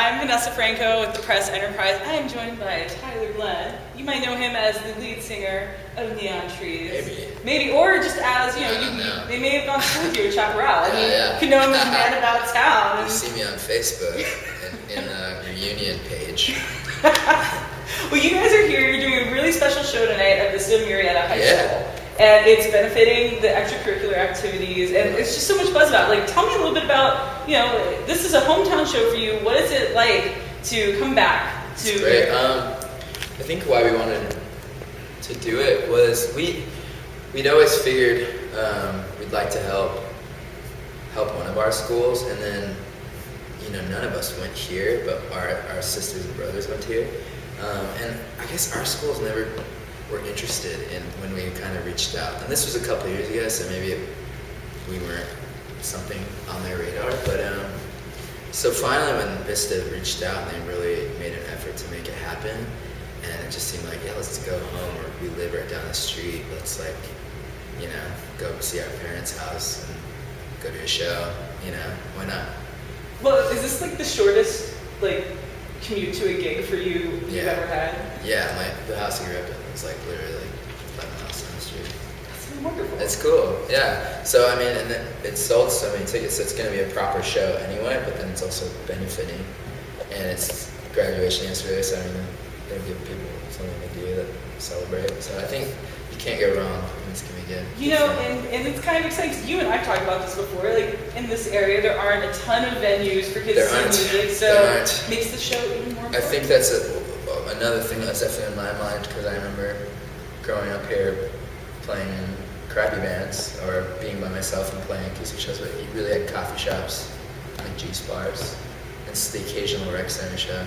I'm Vanessa Franko with the Press Enterprise. I am joined by Tyler Glenn. You might know him as the lead singer of Neon Trees. Maybe, or just as, they may have gone to school with you at Chaparral. You can know him as the man about town. You see me on Facebook in the reunion page. Well, you guys are here. You're doing a really special show tonight at Vista Murrieta High School. And it's benefiting the extracurricular activities, and it's just so much buzz about it. Like, tell me a little bit about, this is a hometown show for you. What is it like to come back to? It's great. I think why we wanted to do it was we'd always figured we'd like to help one of our schools, and then none of us went here, but our sisters and brothers went here, and I guess our schools never were interested in when we kind of reached out. And this was a couple of years ago, so maybe we weren't something on their radar. But so finally when Vista reached out, they really made an effort to make it happen. And it just seemed like, let's go home, or we live right down the street. Let's go see our parents' house and go to a show. Why not? Well, is this like the shortest commute to a gig for you've ever had? Yeah, the house I grew up in was literally 5 miles down the street. That's wonderful. It's cool, yeah. So and it sold so many tickets, so it's going to be a proper show anyway, but then it's also benefiting. And it's graduation yesterday, so it'll give people something to do to celebrate. So I think you can't go wrong. It's going to be good. And it's kind of exciting, because you and I talked about this before, in this area there aren't a ton of venues for kids to see music, so it makes the show even more important. I think that's another thing that's definitely in my mind, because I remember growing up here playing in crappy bands, or being by myself and playing acoustic shows, but you really had coffee shops, juice bars, and the occasional rec center show.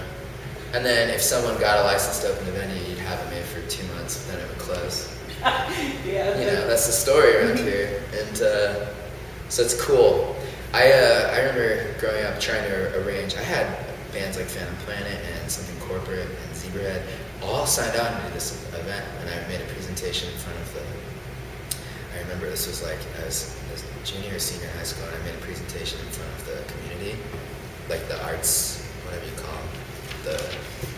And then if someone got a license to open a venue, you'd have it made for 2 months, then it would close. That's the story around here, and so it's cool. I remember growing up trying to arrange. I had bands like Phantom Planet and Something Corporate and Zebrahead all signed on to do this event, and I made a presentation in front of I remember this was I was junior or senior in high school, and I made a presentation in front of the community, the arts, whatever you call them,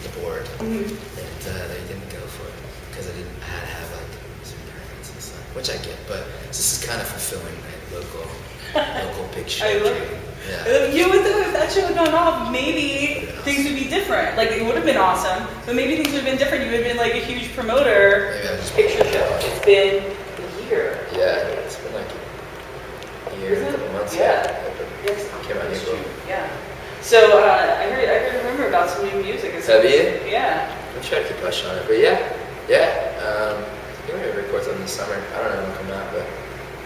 the board, and they didn't go for it because I had to have some parents and stuff, which I get, but this is kind of fulfilling my local big show. I love it. If that show had gone off, maybe things would be different. It would have been awesome, but maybe things would have been different. You would have been a huge promoter. Maybe I just picture show. It's been a year. Yeah, it's been a year, a couple months. Came out in April. Yeah. So I remember about some new music. Have you? Yeah. I'm trying to keep pushing on it, but I think we record something this summer. I don't know when it'll come out, but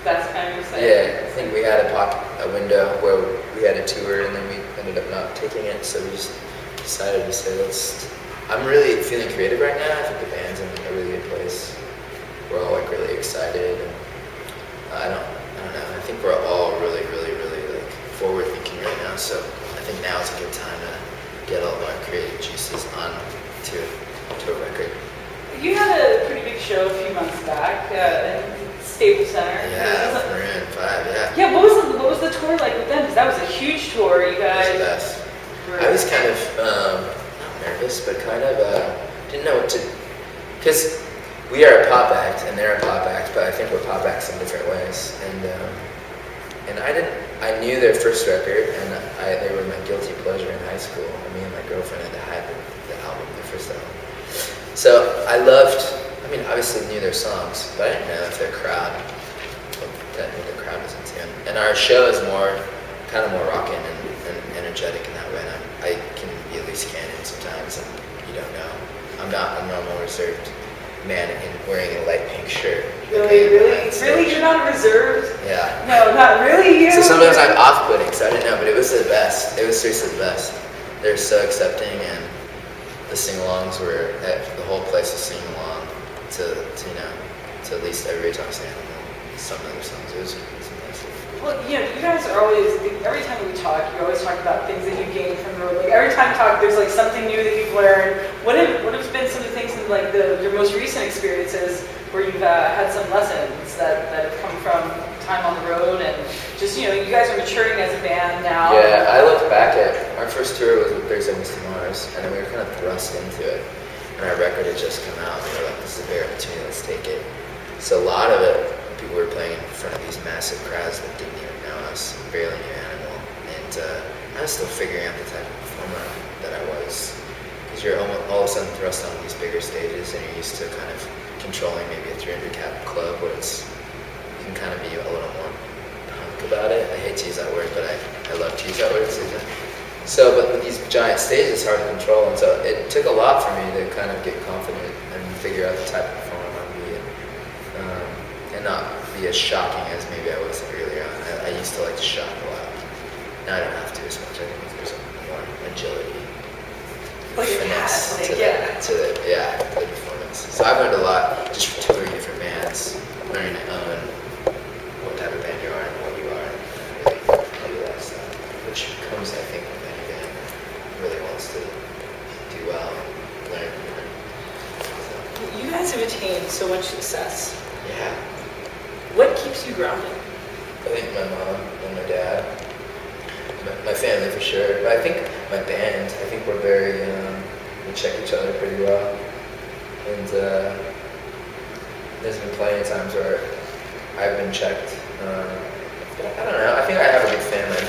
that's kind of exciting. Yeah, I think we had a window where we had a tour, and then we ended up not taking it, so we just decided to say I'm really feeling creative right now. I think the band's in a really good place. We're all really excited, and I don't know. I think we're all really, really, really forward thinking right now. So I think now is a good time to get all of our creative juices on to a record. You had a pretty big show a few months back in Staples Center. Maroon 5, Yeah, what was the tour like with them? Because that was a huge tour, you guys. It was the best. I was kind of, not nervous, but kind of didn't know what to, because we are a pop act and they're a pop act, but I think we're pop acts in different ways. And I knew their first record, and they were my guilty pleasure in high school. Me and my girlfriend had the album, their first album. So I obviously knew their songs, but I didn't know if their crowd was into them. And our show is kind of more rockin' and energetic in that way. And I can be at least candid sometimes, and you don't know. I'm not a normal reserved man wearing a light pink shirt. Really? You're not reserved? Yeah. No, not really you. So sometimes I'm off-putting, so I didn't know, but it was the best. It was seriously the best. They were so accepting, and the sing-alongs the whole place was singing along to at least every time singing some of their songs. It was amazing. Well, you guys are always, every time we talk, you always talk about things that you gained from the road. Every time you talk, there's something new that you've learned. What have been some of the things in your most recent experiences where you've had some lessons that have come from time on the road, and just, you guys are maturing as a band now. Yeah, I look back at our first tour was with 37 Vista Mars, and then we were kind of thrust into it. And our record had just come out, and we were like, this is a great opportunity, let's take it. So a lot of it, people were playing in front of these massive crowds that didn't even know us, barely knew Animal. And I was still figuring out the type of performer that I was. Because you're all of a sudden thrust on these bigger stages, and you're used to kind of controlling maybe a 300 cap club where you can kind of be a little more punk about it. I hate to use that word, but I love to use that word. So, but with these giant stages, it's hard to control, and so it took a lot for me to kind of get confident and figure out the type of performer I want to be, and not be as shocking as maybe I was earlier on. I used to like to shock a lot. Now I don't have to as much. I think there's more agility, finesse to the performance. So I've learned a lot just from touring different bands, learning to own what type of band you are and what you are, and really do that stuff, which comes, I think, with any band that really wants to do well, learn. So. You guys have attained so much success. Yeah. What keeps you grounded? I think my mom and my dad, my family for sure, but I think my band, I think we're very, we check each other pretty well, and there's been plenty of times where I've been checked. I don't know, I think I have a good family.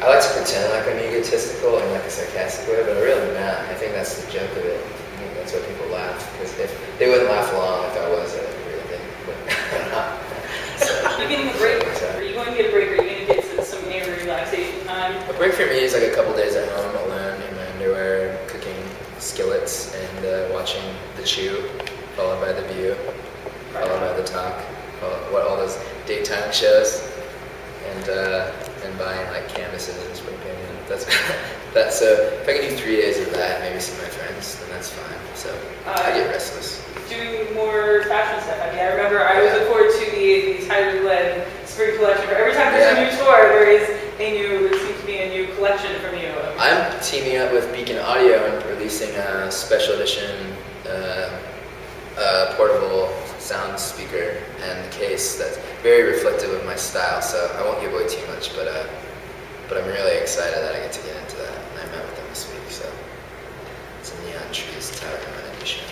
I like to pretend like I'm egotistical in like a sarcastic way, but I'm really not. I think that's the joke of it. I think that's why people laugh, because if they wouldn't laugh along if I was a real thing, but I'm not. So, you're getting a break. Are you going to get a break? Or are you going to get some air relaxation time? A break for me is like a couple days at home alone in my underwear, cooking skillets and watching The Chew, followed by The View, followed by The Talk, all those daytime shows, and buying like canvases and spray painting. That's so. If I can do 3 days of that, maybe see my friends, then that's fine. So I get restless. Do more fashion stuff. I mean, I remember I always look forward to the Tyler Glenn spring collection. Every time there's a new tour, there seems to be a new collection from you. I'm teaming up with Beacon Audio and releasing a special edition portable sound speaker and case that's very reflective of my style. So I won't give away too much, but I'm really excited that I get to get into that. And I met with them this week, so it's a Neon Trees Tyler Glenn edition.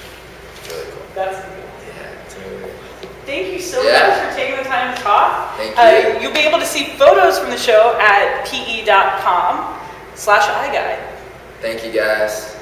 Really cool. That's cool. Yeah, it's really weird. Thank you so much for taking the time to talk. Thank you. You'll be able to see photos from the show at pe.com/iGuide. Thank you, guys.